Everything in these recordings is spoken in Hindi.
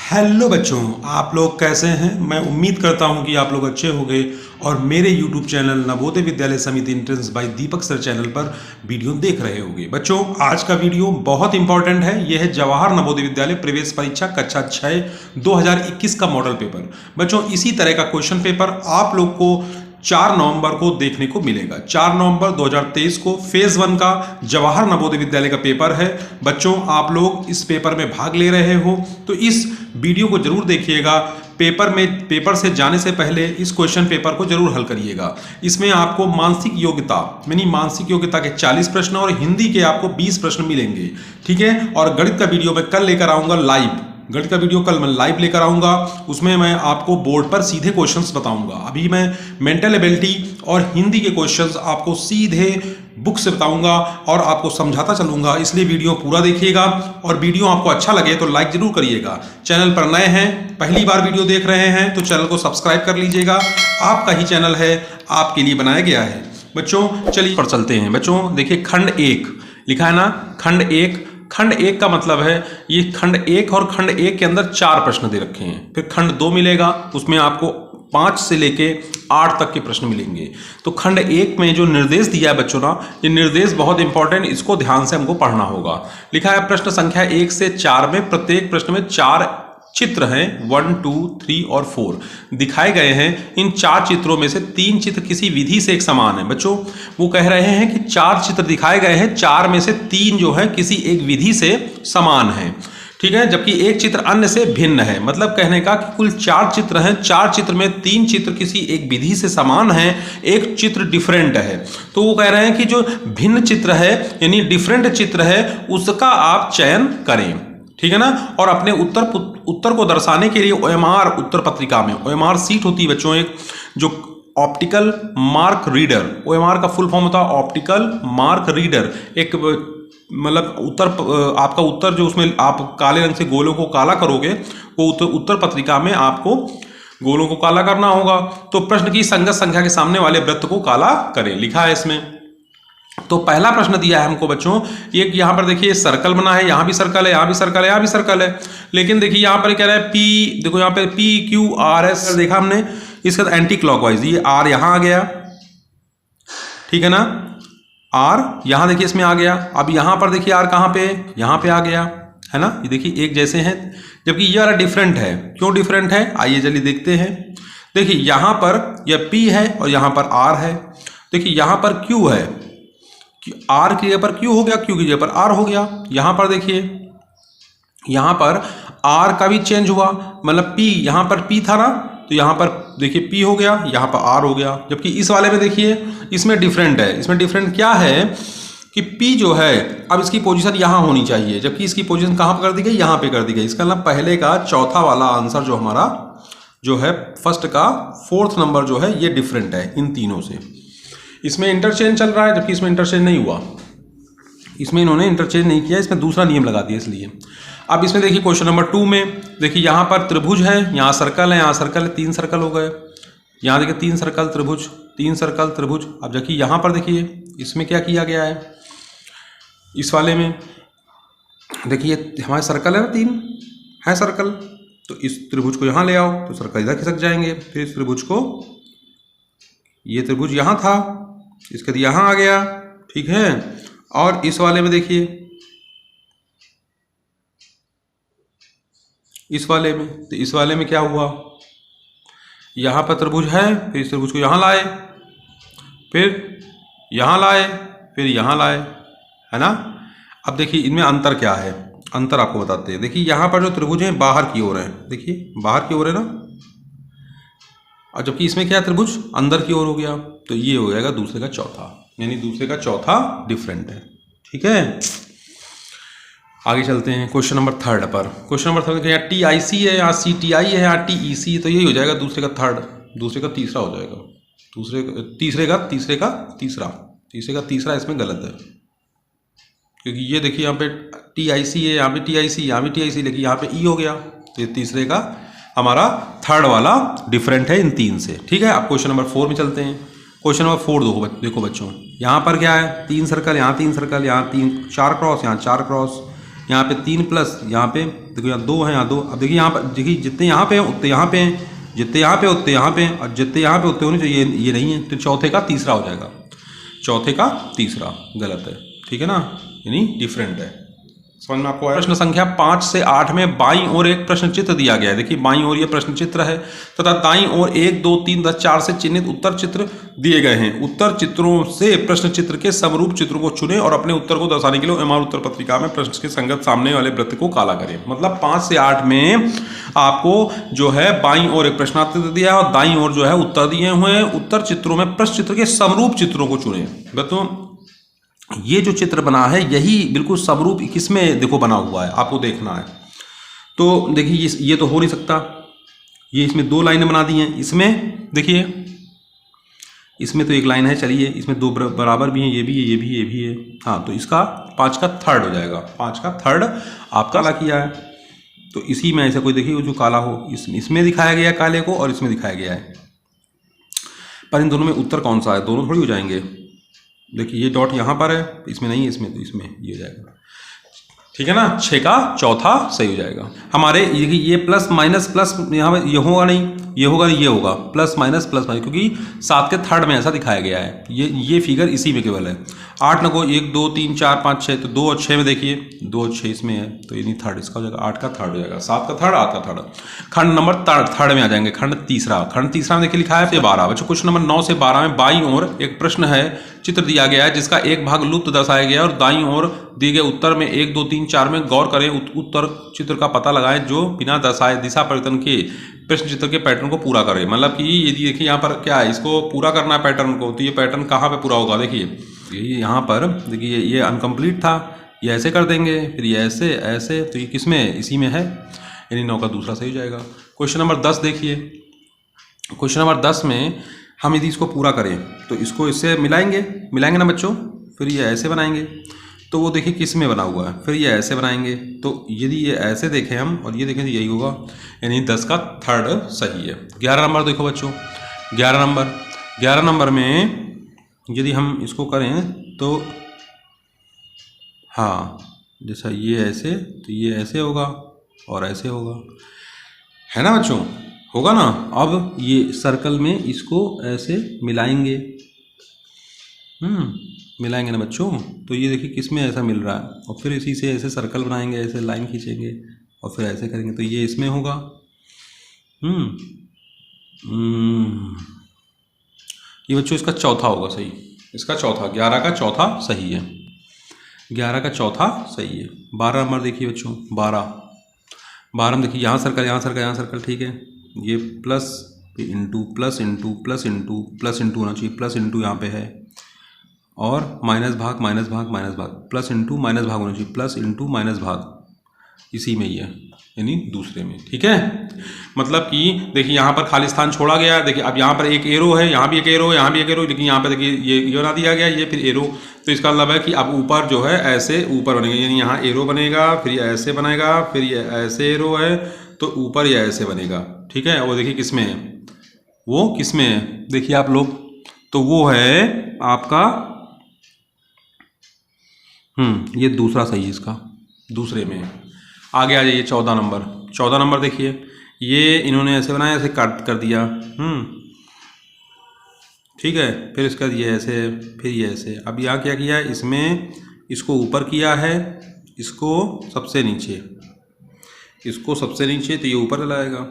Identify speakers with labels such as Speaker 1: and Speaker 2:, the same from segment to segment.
Speaker 1: हेलो बच्चों, आप लोग कैसे हैं। मैं उम्मीद करता हूं कि आप लोग अच्छे होंगे और मेरे YouTube चैनल नवोदय विद्यालय समिति एंट्रेंस बाय दीपक सर चैनल पर वीडियो देख रहे होंगे। बच्चों, आज का वीडियो बहुत इंपॉर्टेंट है। यह है जवाहर नवोदय विद्यालय प्रवेश परीक्षा कक्षा 6 2021 का मॉडल पेपर। बच्चों, इसी तरह का क्वेश्चन पेपर आप लोग को 4 नवंबर को देखने को मिलेगा। 4 नवंबर 2023 को फेज 1 का जवाहर नवोदय विद्यालय का पेपर है। बच्चों, आप लोग इस पेपर में भाग ले रहे हो तो इस वीडियो को जरूर देखिएगा। पेपर से जाने से पहले इस क्वेश्चन पेपर को जरूर हल करिएगा। इसमें आपको मानसिक योग्यता के 40 प्रश्न और हिंदी के आपको 20 प्रश्न मिलेंगे। ठीक है। और गणित का वीडियो मैं कल लेकर आऊंगा लाइव। गणित का वीडियो कल मैं लाइव लेकर आऊंगा। उसमें मैं आपको बोर्ड पर सीधे क्वेश्चंस बताऊंगा। अभी मैं मेंटल एबिलिटी और हिंदी के क्वेश्चंस आपको सीधे बुक से बताऊंगा और आपको समझाता चलूंगा। इसलिए वीडियो पूरा देखिएगा और वीडियो आपको अच्छा लगे तो लाइक जरूर करिएगा। चैनल पर नए हैं, पहली बार वीडियो देख रहे हैं तो चैनल को सब्सक्राइब कर लीजिएगा। आपका ही चैनल है, आपके लिए बनाया गया है। बच्चों, चलिए पर चलते हैं। बच्चों देखिए, खंड 1 लिखा है ना। खंड 1 का मतलब है ये खंड 1 और खंड 1 के अंदर 4 प्रश्न दे रखे हैं। फिर खंड 2 मिलेगा, उसमें आपको 5 से लेके 8 तक के प्रश्न मिलेंगे। तो खंड 1 में जो निर्देश दिया है बच्चों ना, ये निर्देश बहुत इंपॉर्टेंट, इसको ध्यान से हमको पढ़ना होगा। लिखा है प्रश्न संख्या 1 से 4 में प्रत्येक प्रश्न में 4 चित्र हैं। 1, 2, 3 और 4 दिखाए गए हैं। इन 4 चित्रों में से 3 चित्र किसी विधि से एक समान है। बच्चों, वो कह रहे हैं कि 4 चित्र दिखाए गए हैं, 4 में से 3 जो है किसी एक विधि से समान है। ठीक है। जबकि एक चित्र अन्य से भिन्न है। मतलब कहने का कि कुल 4 चित्र हैं, 4 चित्र में 3 चित्र किसी एक विधि से समान है, एक चित्र डिफरेंट है। तो वो कह रहे हैं कि जो भिन्न चित्र है यानी डिफरेंट चित्र है उसका आप चयन करें। ठीक है ना। और अपने उत्तर को दर्शाने के लिए OMR उत्तर पत्रिका में OMR सीट होती है बच्चों, एक जो ऑप्टिकल मार्क रीडर। OMR का फुल फॉर्म होता है ऑप्टिकल मार्क रीडर। एक मतलब आपका उत्तर जो उसमें आप काले रंग से गोलों को काला करोगे, वो उत्तर पत्रिका में आपको गोलों को काला करना होगा। तो प्रश्न की संगत संख्या के सामने वाले वृत्त को काला करें, लिखा है इसमें। तो पहला प्रश्न दिया है हमको बच्चों, एक यहाँ पर देखिए सर्कल बना है, यहाँ भी सर्कल है, यहाँ भी सर्कल है, यहाँ भी सर्कल है। लेकिन देखिए यहाँ पर कह रहा है P, देखो यहाँ पे PQRS देखा हमने, इसका एंटी क्लॉकवाइज, ये R यहाँ आ गया। ठीक है ना। R यहाँ देखिए इसमें आ गया। अब यहाँ पर देखिए R कहाँ पे, यहाँ पे आ गया, है ना। ये देखिए एक जैसे हैं, जबकि ये वाला डिफरेंट है। क्यों डिफरेंट है, आइए चलिए देखते हैं। देखिए यहाँ पर यह P है और यहाँ पर R है। देखिए यहाँ पर Q है, R की जगह पर Q हो गया, Q की जगह पर R हो गया। यहाँ पर देखिए, यहाँ पर R का भी चेंज हुआ, मतलब P, यहाँ पर P था ना, तो यहाँ पर देखिए P हो गया, यहाँ पर R हो गया। जबकि इस वाले में देखिए इसमें डिफरेंट है। इसमें डिफरेंट क्या है कि P जो है अब इसकी पोजीशन यहाँ होनी चाहिए, जबकि इसकी पोजीशन कहाँ पर कर दी गई, यहाँ पे कर दी गई। इसका मतलब पहले का चौथा वाला आंसर जो हमारा जो है फर्स्ट का 4th नंबर जो है ये डिफरेंट है इन तीनों से। इसमें इंटरचेंज चल रहा है, जबकि इसमें इंटरचेंज नहीं हुआ। इसमें इन्होंने इंटरचेंज नहीं किया, इसमें दूसरा नियम लगा दिया इसलिए। अब इसमें देखिए क्वेश्चन नंबर 2 में देखिए यहाँ पर त्रिभुज है, यहाँ सर्कल है, यहाँ सर्कल है, 3 सर्कल हो गए। यहाँ देखिए 3 सर्कल त्रिभुज, 3 सर्कल त्रिभुज। अब जबकि यहाँ पर देखिए इसमें क्या किया गया है, इस वाले में देखिए हमारे सर्कल है ना, 3 है सर्कल, तो इस त्रिभुज को यहाँ ले आओ तो सर्कल इधर खिसक जाएंगे। फिर इस त्रिभुज को, ये त्रिभुज यहाँ था, इसके बाद यहाँ आ गया। ठीक है। और इस वाले में देखिए, इस वाले में, तो इस वाले में क्या हुआ, यहाँ पर त्रिभुज है, फिर इस त्रिभुज को यहाँ लाए, फिर यहाँ लाए, फिर यहाँ लाए, है ना। अब देखिए इनमें अंतर क्या है, अंतर आपको बताते हैं। देखिए यहाँ पर जो त्रिभुज है बाहर की ओर है, देखिए बाहर की ओर है ना, और जबकि इसमें क्या त्रिभुज अंदर की ओर हो गया। तो ये हो जाएगा दूसरे का चौथा, यानी दूसरे का चौथा डिफरेंट है। ठीक है। आगे चलते हैं क्वेश्चन नंबर 3 पर। क्वेश्चन नंबर 3 यहाँ TIC है, यहाँ CTI है, यहाँ TEC है, तो यही हो जाएगा दूसरे का थर्ड, दूसरे का तीसरा हो जाएगा। तीसरे का तीसरा इसमें गलत है, क्योंकि ये देखिए यहाँ पे TIC है, यहाँ पे TIC, यहाँ भी TIC, लेकिन यहाँ पे E हो गया। तो ये तीसरे का हमारा थर्ड वाला डिफरेंट है इन 3 से। ठीक है। अब क्वेश्चन नंबर 4 में चलते हैं। क्वेश्चन नंबर 4 देखो बच्चों, यहाँ पर क्या है, 3 सर्कल, यहाँ 3 सर्कल, यहाँ 4 क्रॉस, यहाँ 4 क्रॉस,
Speaker 2: यहाँ पे 3 प्लस यहाँ पे देखो, यहाँ 2 है, यहाँ 2। अब देखिए यहाँ पर, देखिए जितने यहाँ पे हैं उतने यहाँ पे हैं, जितने यहाँ पे उतने यहाँ पे हैं, और जितने यहाँ पे उतने होने चाहिए, ये नहीं है, तो चौथे का तीसरा हो जाएगा। चौथे का तीसरा गलत है, ठीक है ना, यानी डिफरेंट है। समझ में आपको आया? प्रश्न संख्या 5 से 8 में बाईं ओर एक प्रश्न चित्र दिया गया है। देखिए बाईं ओर ये प्रश्न चित्र है तथा दाईं ओर 1, 2, 3 तथा 4 से चिन्हित उत्तर चित्र दिए गए हैं। उत्तर चित्रों से प्रश्न चित्र के समरूप चित्रों को चुनें और अपने उत्तर को दर्शाने के लिए एमआर उत्तर पत्रिका में प्रश्न के संगत सामने वाले वृत्त को काला करें। मतलब 5 से 8 में आपको जो है बाईं ओर एक प्रश्नार्थ दिया है और दाईं ओर जो है उत्तर दिए हुए हैं। उत्तर चित्रों में प्रश्न चित्र के समरूप चित्रों को चुनें। बच्चों ये जो चित्र बना है यही बिल्कुल समरूप किसमें देखो बना हुआ है, आपको देखना है। तो देखिए ये तो हो नहीं सकता, ये इसमें 2 लाइनें बना दी हैं। इसमें देखिए, इसमें तो एक लाइन है, चलिए इसमें 2 बराबर भी हैं, ये भी है, ये भी है, ये भी है। हाँ, तो इसका 5 का थर्ड हो जाएगा। 5 का थर्ड आपका काला किया है, तो इसी में ऐसा कोई देखिए जो काला हो, इसमें दिखाया गया काले को और इसमें दिखाया गया है। पर इन दोनों में उत्तर कौन सा है? दोनों थोड़ी हो जाएंगे। देखिए ये डॉट यहाँ पर है, इसमें नहीं है, इसमें, तो इसमें ये हो जाएगा, ठीक है ना। 6 का चौथा सही हो जाएगा। हमारे ये प्लस माइनस प्लस यहाँ पर ये होगा नहीं, ये होगा, ये होगा प्लस माइनस, क्योंकि 7 के थर्ड में ऐसा दिखाया गया है। ये फिगर इसी में केवल है। 8 न को 1, 2, 3, 4, 5, 6, तो 2 और 6 में देखिए, 2 और 6 इसमें है, तो ये नहीं थर्ड इसका हो जाएगा। 8 का थर्ड हो जाएगा, 7 का थर्ड, 8 का थर्ड। खंड नंबर थर्ड में आ जाएंगे। खंड तीसरा में देखिए लिखा है 12। बच्चों क्वेश्चन नंबर 9 से 12 में बाईं ओर एक प्रश्न है, चित्र दिया गया है जिसका एक भाग लुप्त दर्शाया गया है और दाईं ओर दिए गए उत्तर में 1, 2, 3, 4 में गौर करें। उत्तर चित्र का पता लगाएं जो बिना दर्शाए दिशा परिवर्तन के प्रश्न चित्र के पैटर्न को पूरा करें। मतलब कि यदि देखिए यहाँ पर क्या है, इसको पूरा करना है पैटर्न को, तो ये पैटर्न कहाँ पे पूरा होगा? देखिए ये यहाँ पर देखिए, ये अनकम्प्लीट था, ये ऐसे कर देंगे, फिर ये ऐसे ऐसे, तो ये किस में? इसी में है, यानी 9 का दूसरा सही हो जाएगा। क्वेश्चन नंबर 10 देखिए। क्वेश्चन नंबर 10 में हम यदि इसको पूरा करें तो इसको इससे मिलाएंगे ना बच्चों, फिर ये ऐसे बनाएंगे, तो वो देखिए किस में बना हुआ है, फिर ये ऐसे बनाएंगे, तो यदि ये ऐसे देखें हम और ये देखें तो यही होगा, यानी 10 का थर्ड सही है। 11 नंबर देखो बच्चों, 11 नंबर में यदि हम इसको करें तो हाँ, जैसा ये ऐसे, तो ये ऐसे होगा और ऐसे होगा, है ना बच्चों? होगा ना। अब ये सर्कल में इसको ऐसे मिलाएंगे, मिलाएंगे ना बच्चों, तो ये देखिए किस में ऐसा मिल रहा है, और फिर इसी से ऐसे सर्कल बनाएंगे, ऐसे लाइन खींचेंगे और फिर ऐसे करेंगे, तो ये इसमें होगा। ये बच्चों इसका चौथा होगा सही, इसका चौथा, 11 का चौथा सही है, 11 का चौथा सही है। 12 नंबर देखिए बच्चों, 12 में देखिए यहाँ सर्कल, यहाँ सर्कल, यहाँ सर्कल, ठीक है। ये plus into plus into plus into plus into होना चाहिए, प्लस इंटू यहाँ पे है, और माइनस भाग माइनस भाग माइनस भाग, प्लस इंटू माइनस भाग होना चाहिए, प्लस इंटू माइनस भाग इसी में ही है, यानी दूसरे में, ठीक है। मतलब कि देखिए यहाँ पर खाली स्थान छोड़ा गया है। देखिए अब यहाँ पर एक एरो है, यहाँ भी एक एरो, यहाँ भी एक एरो, लेकिन यहाँ पर देखिए ये बना दिया गया, ये फिर एरो, तो इसका मतलब है कि अब ऊपर जो है ऐसे ऊपर बनेगा, यानी यहाँ एरो बनेगा, फिर ये ऐसे बनेगा, फिर ये ऐसे एरो है, तो ऊपर ये ऐसे बनेगा, ठीक है। वो देखिए किस में है, वो किस में है देखिए आप लोग, तो वो है आपका ये दूसरा सही है, इसका दूसरे में। आगे आ जाइए 14 नंबर। 14 नंबर देखिए, ये इन्होंने ऐसे बनाया, ऐसे काट कर दिया, ठीक है, फिर इसका ये ऐसे, फिर ये ऐसे। अब यहाँ क्या किया है, इसमें इसको ऊपर किया है, इसको सबसे नीचे, इसको सबसे नीचे, तो ये ऊपर लाएगा।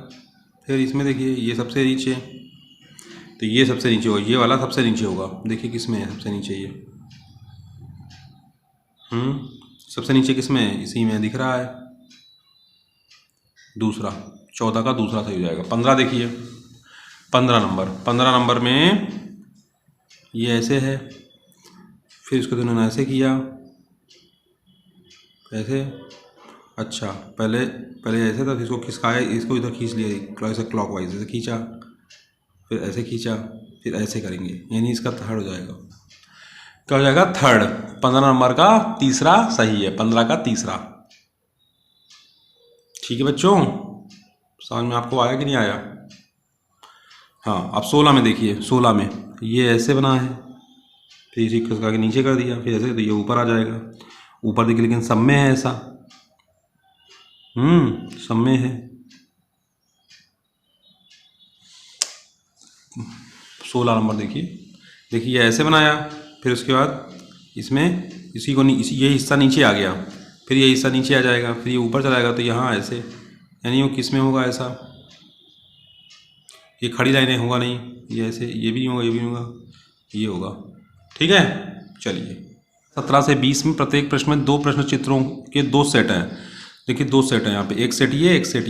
Speaker 2: फिर इसमें देखिए ये सबसे नीचे, तो ये सबसे नीचे होगा, ये वाला सबसे नीचे होगा। देखिए किस में है सबसे नीचे, ये सबसे नीचे किस में है, इसी में दिख रहा है, दूसरा, 14 का दूसरा सही हो जाएगा। 15 देखिए, 15 नंबर में ये ऐसे है, फिर इसको उन्होंने ऐसे किया, ऐसे, अच्छा पहले ऐसे था, इसको खिसकाया, इसको इधर खींच लिया, ऐसे क्लॉकवाइज ऐसे खींचा, फिर ऐसे खींचा, फिर ऐसे करेंगे, यानी इसका थर्ड हो जाएगा। क्या हो जाएगा? थर्ड। 15 नंबर का तीसरा सही है, 15 का तीसरा, ठीक है बच्चों। समझ में आपको आया कि नहीं आया? हाँ, अब 16 में देखिए, 16 में ये ऐसे बना है, फिर इसी खिसका के नीचे कर दिया, फिर ऐसे, तो ये ऊपर आ जाएगा, ऊपर देखिए, लेकिन सब में है ऐसा, सब में है। 16 नंबर देखिए ऐसे बनाया, फिर उसके बाद इसमें ये हिस्सा नीचे आ गया, फिर ये हिस्सा नीचे आ जाएगा, फिर ये ऊपर चला जाएगा, तो यहाँ ऐसे, यानी वो किस में होगा ऐसा, ये खड़ी लाइनें होगा नहीं, ये ऐसे, ये भी नहीं होगा, ये भी नहीं होगा, ये होगा। ठीक है, चलिए 17 से 20 में प्रत्येक प्रश्न में 2 प्रश्न चित्रों के 2 सेट हैं। देखिए 2 सेट हैं यहाँ पे, एक सेट ये, एक सेट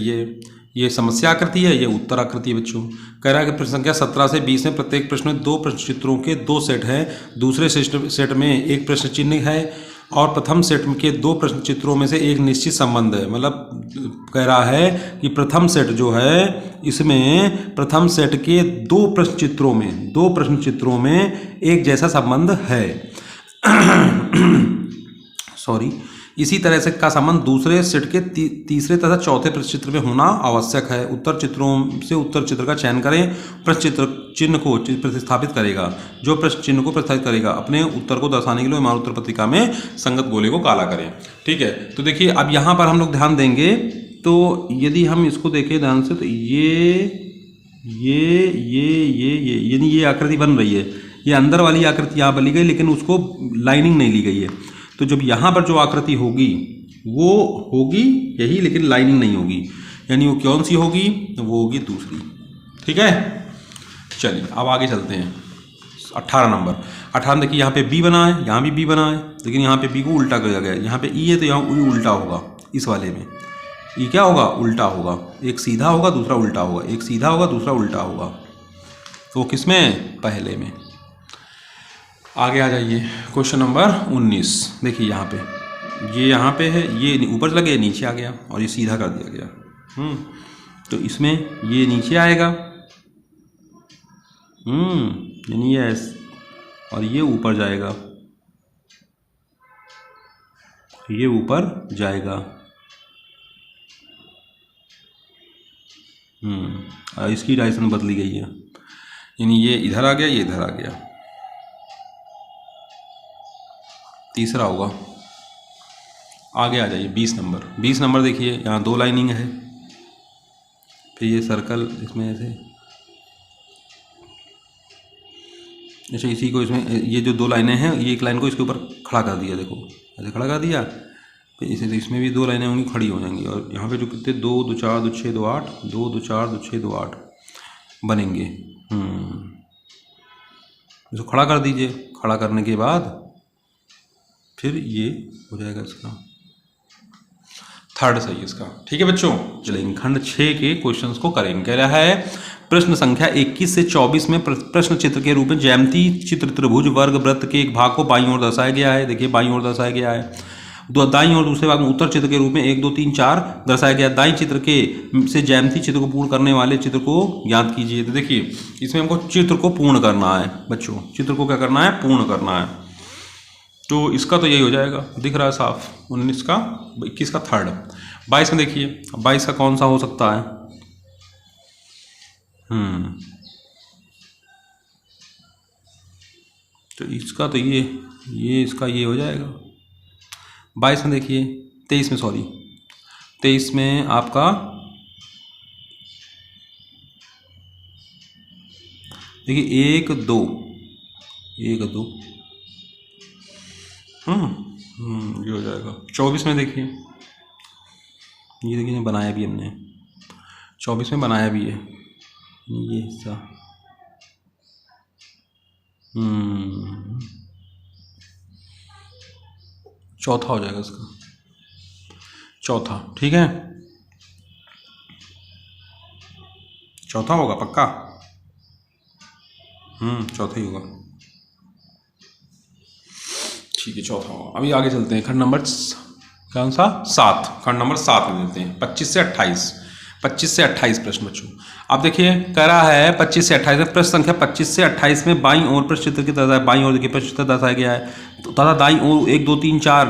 Speaker 2: ये समस्या आकृति है, ये उत्तर आकृति है बच्चों। कह रहा है कि प्रश्न संख्या 17 से 20 में प्रत्येक प्रश्न में 2 प्रश्न चित्रों के 2 सेट हैं, दूसरे सेट में एक प्रश्न चिन्ह है और प्रथम सेट के 2 प्रश्न चित्रों में से एक निश्चित संबंध है। मतलब कह रहा है कि प्रथम सेट जो है, इसमें प्रथम सेट के 2 प्रश्न चित्रों में एक जैसा संबंध है। सॉरी, इसी तरह से का संबंध दूसरे सेट के तीसरे तथा चौथे प्रश्न चित्र में होना आवश्यक है। उत्तर चित्रों से उत्तर चित्र का चयन करें। प्रश्न चित्र चिन्ह को प्रतिस्थापित करेगा, जो प्रश्न चिन्ह को प्रतिस्थापित करेगा अपने उत्तर को दर्शाने के लिए हमारे उत्तर पत्रिका में संगत गोले को काला करें। ठीक है, तो देखिए अब यहाँ पर हम लोग ध्यान देंगे, तो यदि हम इसको देखें ध्यान से, तो यानी ये आकृति बन रही है, ये अंदर वाली आकृति यहाँ बनी गई, लेकिन उसको लाइनिंग नहीं ली गई है। तो जब यहाँ पर जो आकृति होगी वो होगी यही, लेकिन लाइनिंग नहीं होगी, यानी वो कौन सी होगी, वो होगी दूसरी। ठीक है, चलिए अब आगे चलते हैं। 18 नंबर, 18 देखिए यहाँ पे बी बना है, यहाँ भी बी बना है, लेकिन यहाँ पे बी को उल्टा किया गया है। यहाँ पे ई है तो यहाँ ई उल्टा होगा, इस वाले में ई क्या होगा, उल्टा होगा। एक सीधा होगा, दूसरा उल्टा होगा, एक सीधा होगा, दूसरा उल्टा होगा। तो किस में, पहले में। आगे आ जाइए, क्वेश्चन नंबर 19। देखिए यहाँ पे है, ये ऊपर चला गया, नीचे आ गया और ये सीधा कर दिया गया। तो इसमें ये नीचे आएगा, यानी ये और ये ऊपर जाएगा, ये ऊपर जाएगा। इसकी डायरेक्शन बदली गई है, यानी ये इधर आ गया, ये इधर आ गया। तीसरा होगा। आगे आ जाइए 20 नंबर। 20 नंबर देखिए, यहाँ 2 लाइनिंग है, फिर ये सर्कल इसमें ऐसे, अच्छा इसी को इसमें, ये जो 2 लाइनें हैं, ये एक लाइन को इसके ऊपर खड़ा कर दिया, देखो ऐसे खड़ा कर दिया, फिर इसे इसमें भी 2 लाइनें होंगी, खड़ी हो जाएंगी। और यहाँ पे जो कितने 2 2 4 2 6 2 8 2 2 4 2 6 2 8 बनेंगे। इसको खड़ा कर दीजिए, खड़ा करने के बाद फिर ये हो जाएगा इसका थर्ड सही इसका। ठीक है बच्चों, चलेंगे खंड 6 के क्वेश्चंस को करेंगे। कह रहा है प्रश्न संख्या 21 से 24 में प्रश्न चित्र के रूप में ज्यामिति चित्र त्रिभुज वर्ग वृत्त के एक भाग को बाईं ओर दर्शाया गया है। देखिए बाईं ओर दर्शाया गया है। दाईं ओर दूसरे भाग में उत्तर चित्र के रूप में 1 2 3 4 दर्शाया गया। दाईं चित्र के से ज्यामिति चित्र को पूर्ण करने वाले चित्र को ज्ञात कीजिए। तो देखिए इसमें हमको चित्र को पूर्ण करना है बच्चों, चित्र को क्या करना है, पूर्ण करना है। तो इसका तो यही हो जाएगा, दिख रहा है साफ। 19 का, 21 का थर्ड। 22 में देखिए, 22 का कौन सा हो सकता है, तो इसका तो ये इसका ये हो जाएगा। 22 में देखिए, 23 में, सॉरी 23 में आपका देखिए 1 2 1 2 ये हो जाएगा। 24 में देखिए, ये देखिए बनाया भी हमने, 24 में बनाया भी है ये हिस्सा। चौथा हो जाएगा इसका, चौथा। ठीक है, चौथा होगा पक्का, चौथा ही होगा। ठीक है, चौथा होगा। अभी आगे चलते हैं, खंड नंबर कौन सा, 7। खंड नंबर 7 में देते हैं 25 से 28। 25 से 28 प्रश्न बच्चों। अब देखिए कह रहा है 25 से 28 में प्रश्न संख्या 25 से 28 में बाईं ओर प्रश्न चित्र की दर्शाया, बाईं ओर देखिए प्रश्न चित्र दर्शाया गया है, तथा दाईं ओर 1 2 3 4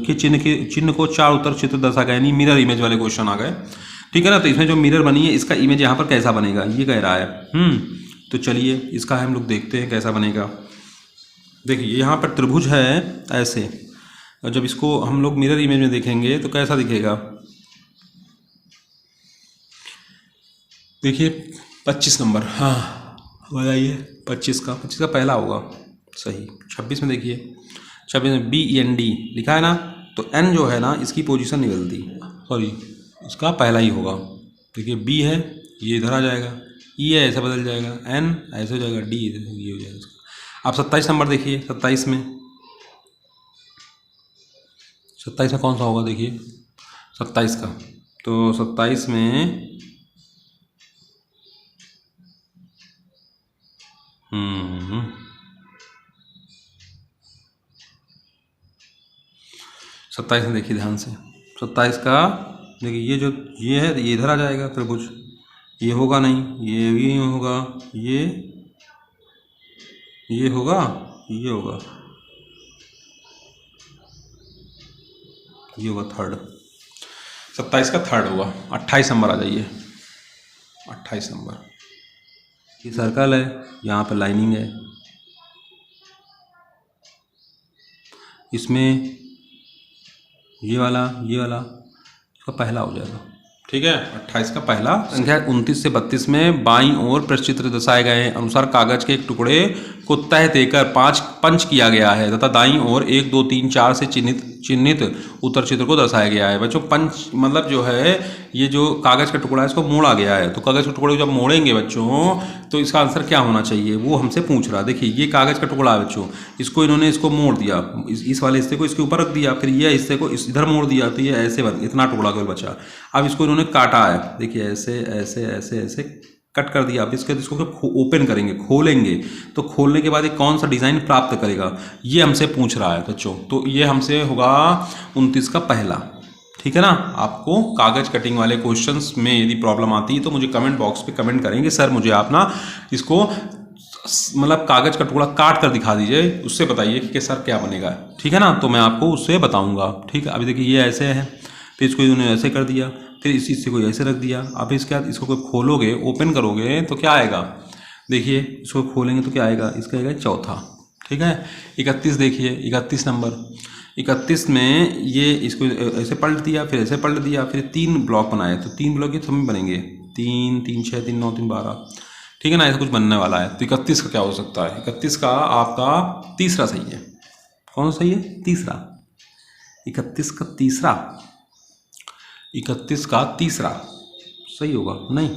Speaker 2: के चिन्ह को 4 उत्तर चित्र दर्शाया गया, यानी मिरर इमेज वाले क्वेश्चन आ गए। ठीक है ना, तो इसमें जो मिरर बनी है इसका इमेज यहाँ पर कैसा बनेगा ये कह रहा है। तो चलिए इसका हम लोग देखते हैं कैसा बनेगा। देखिए यहाँ पर त्रिभुज है ऐसे, और जब इसको हम लोग मिरर इमेज में देखेंगे तो कैसा दिखेगा, देखिए 25 नंबर, हाँ बताइए। 25 का पहला होगा सही। 26 में देखिए, 26 में BEND लिखा है ना, तो N जो है ना इसकी पोजीशन नहीं बदलती, सॉरी इसका पहला ही होगा। देखिए B है, ये इधर आ जाएगा, E है ऐसे बदल जाएगा, N ऐसे हो जाएगा, D ये हो जाएगा इसका। आप 27 नंबर देखिए, 27 में, 27 में कौन सा होगा देखिए, 27 का, तो 27 में 27 में देखिए ध्यान से, 27 का देखिए, ये जो ये है ये इधर आ जाएगा त्रिभुज, ये होगा नहीं, ये भी नहीं होगा, ये होगा, ये होगा, ये होगा थर्ड। 27 का थर्ड होगा। 28 नंबर आ जाइए, 28 नंबर, ये सर्कल है, यहाँ पे लाइनिंग है, इसमें ये वाला इसका पहला हो जाएगा, ठीक है। 28 का पहला। संख्या 29 से 32 में बाईं ओर प्रश्नचित्र दर्शाए गए अनुसार कागज के एक टुकड़े को तह देकर पंच किया गया है तथा दाईं ओर 1 2 3 4 से चिन्हित उत्तर चित्र को दर्शाया गया है। बच्चों पंच मतलब जो है ये जो कागज का टुकड़ा है इसको मोड़ा गया है, तो कागज के टुकड़े को जब मोड़ेंगे बच्चों तो इसका आंसर क्या होना चाहिए वो हमसे पूछ रहा है। देखिए ये कागज का टुकड़ा है बच्चों, इसको इन्होंने इसको मोड़ दिया, इस वाले हिस्से को इसके ऊपर रख दिया, फिर ये हिस्से को इधर मोड़ दिया, तो ये ऐसे बन, इतना टुकड़ा केवल बचा। अब इसको इन्होंने काटा है, देखिए ऐसे ऐसे ऐसे ऐसे कट कर दिया। अब इसके इसको ओपन करेंगे, खोलेंगे, तो खोलने के बाद ये कौन सा डिज़ाइन प्राप्त करेगा ये हमसे पूछ रहा है बच्चों। तो ये हमसे होगा 29 का पहला, ठीक है ना। आपको कागज कटिंग वाले क्वेश्चंस में यदि प्रॉब्लम आती है तो मुझे कमेंट बॉक्स पे कमेंट करेंगे, सर मुझे आप ना इसको मतलब कागज का टुकड़ा काट कर दिखा दीजिए, उससे बताइए कि सर क्या बनेगा, ठीक है ना। तो मैं आपको उससे बताऊंगा, ठीक है। अभी देखिए ये ऐसे है, फिर इसको इन्होंने ऐसे कर दिया, फिर इस हिस्से को ऐसे रख दिया। अब इसके बाद इसको कोई खोलोगे, ओपन करोगे तो क्या आएगा, देखिए इसको खोलेंगे तो क्या आएगा, इसका आएगा चौथा, ठीक है। 31 देखिए, 31 नंबर, 31 में ये इसको ऐसे पलट दिया, फिर ऐसे पलट दिया, फिर 3 ब्लॉक बनाए, तो 3 ब्लॉक ये समय बनेंगे, 3 3 6 3 9 3 12, ठीक है ना। ऐसा कुछ बनने वाला है। तो 31 का क्या हो सकता है, 31 का आपका तीसरा सही है। कौन सा सही है, तीसरा, 31 का तीसरा, 31 का तीसरा सही होगा, नहीं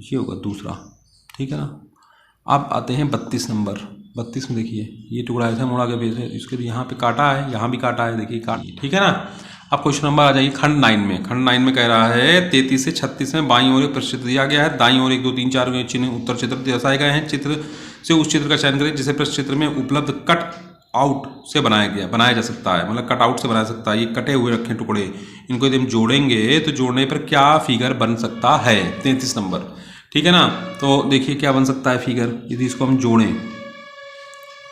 Speaker 2: ये होगा दूसरा, ठीक है ना। अब आते हैं 32 नंबर, 32 में देखिए ये टुकड़ा ऐसा मोड़ा गया, फिर इसके यहाँ पे काटा है, यहाँ भी काटा है, देखिए काट, ठीक है ना। अब क्वेश्चन नंबर आ जाइए खंड 9 में। खंड 9 में कह रहा है 33 से 36 में बाईं ओर एक प्रश्न दिया गया है, दाईं ओर 1 2 3 4 चिन्ह उत्तर चित्र दर्शाए गए हैं। चित्र से उस चित्र का चयन करें जिसे प्रश्न चित्र में उपलब्ध कट आउट से बनाया जा सकता है, मतलब कट आउट से बनाया सकता है। ये कटे हुए रखे टुकड़े, इनको यदि हम जोड़ेंगे तो जोड़ने पर क्या फिगर बन सकता है, 33 नंबर, ठीक है ना। तो देखिए क्या बन सकता है फिगर, यदि इसको हम जोड़ें,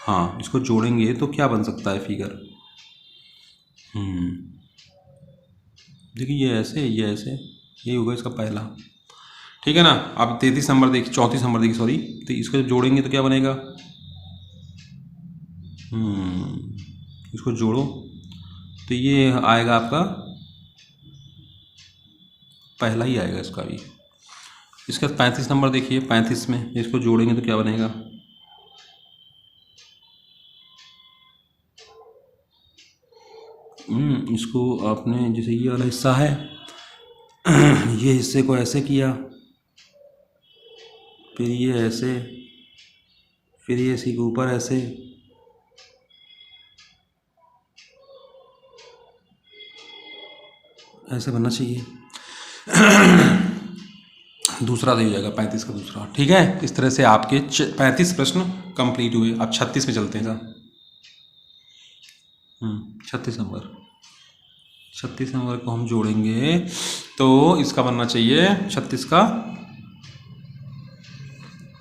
Speaker 2: हाँ इसको जोड़ेंगे तो क्या बन सकता है फिगर, देखिए ये ऐसे, ये होगा इसका पहला, ठीक है ना। अब 33 नंबर देखिए, 34 नंबर देखिए, सॉरी, तो इसको जब जोड़ेंगे तो क्या बनेगा, इसको जोड़ो तो ये आएगा आपका पहला ही आएगा इसका भी। इसके बाद 35 नंबर देखिए, 35 में इसको जोड़ेंगे तो क्या बनेगा, इसको आपने जैसे ये वाला हिस्सा है ये हिस्से को ऐसे किया, फिर ये ऐसे, फिर ये इसी के ऊपर ऐसे, ऐसे बनना चाहिए। दूसरा सही हो जाएगा, 35 का दूसरा, ठीक है। इस तरह से आपके 35 प्रश्न कंप्लीट हुए। अब 36 में चलते हैं। 36 नंबर, 36 नंबर को हम जोड़ेंगे तो इसका बनना चाहिए 36 का,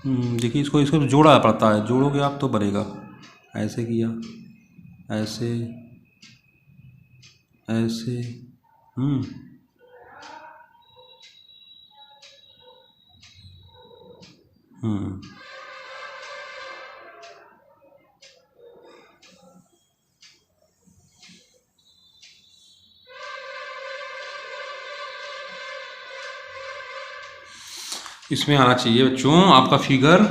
Speaker 2: देखिए इसको जोड़ा पड़ता है, जोड़ोगे आप तो बनेगा, ऐसे किया, ऐसे ऐसे, इसमें आना चाहिए बच्चों आपका फिगर,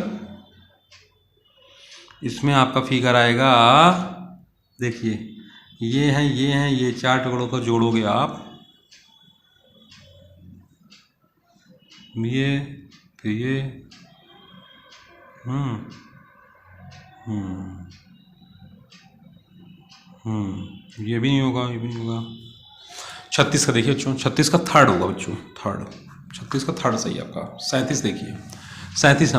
Speaker 2: इसमें आपका फिगर आएगा, देखिए ये 4 टुकड़ों को जोड़ोगे आप, ये फिर ये ये भी नहीं होगा, ये भी नहीं होगा। 36 का देखिए बच्चों, 36 का थर्ड होगा बच्चों, थर्ड, 36 का थर्ड सही है आपका। 37 देखिए, 37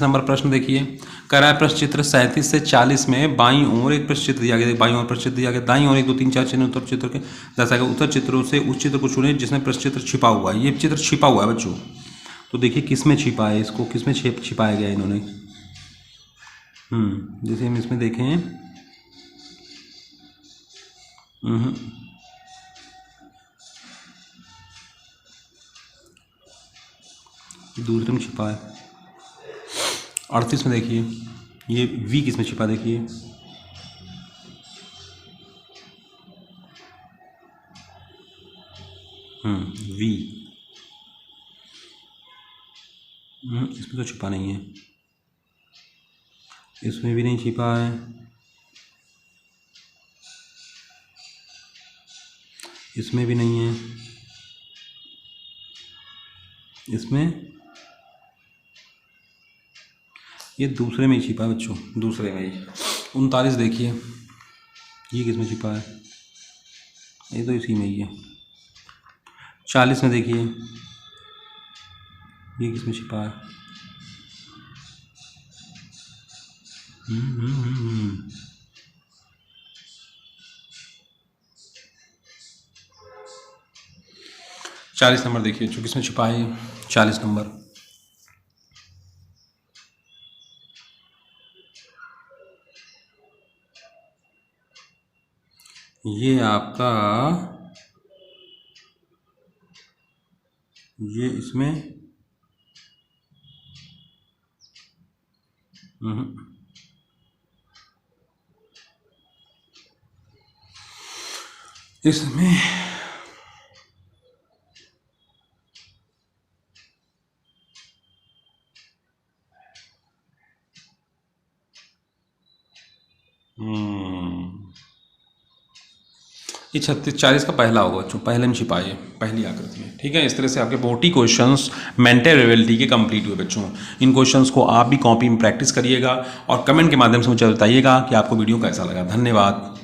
Speaker 2: नंबर प्रश्न देखिए, कह रहा है प्रश्न चित्र 37 से 40 में बाईं ओर एक प्रश्न चित्र दिया गया, बाईं ओर प्रश्न चित्र दिया गया, दाईं ओर 1 2 3 4 चिन्ह उत्तर चित्र के दर्शाएगा। उत्तर चित्रों से उस चित्र को चुने जिसमें प्रश्न चित्र छिपा हुआ है। ये चित्र छिपा हुआ है बच्चों, तो देखिए किस में छिपा है, इसको किस में छिपाया गया है इन्होंने। जैसे हम इसमें देखें, दूसरे में छिपा है। 38 में देखिए, ये वी किस में छिपा, देखिए वी, इसमें तो छिपा नहीं है, इसमें भी नहीं छिपा है, इसमें भी नहीं है, इसमें, ये दूसरे में ही छिपा है बच्चों, दूसरे में ही। 39 देखिए, ये किस में छिपा है, ये तो इसी में ही है। 40 में देखिए, ये किस में छिपा है, चालीस नंबर देखिए जो किसमें छिपा है, 40 नंबर, ये आपका, ये इसमें इसमें ये 36 40 का पहला होगा बच्चों, पहले में छिपाइए, पहली आकृति में। ठीक है, इस तरह से आपके 40 क्वेश्चंस मेंटल एबिलिटी के कंप्लीट हुए बच्चों। इन क्वेश्चंस को आप भी कॉपी में प्रैक्टिस करिएगा और कमेंट के माध्यम से मुझे बताइएगा कि आपको वीडियो कैसा लगा। धन्यवाद।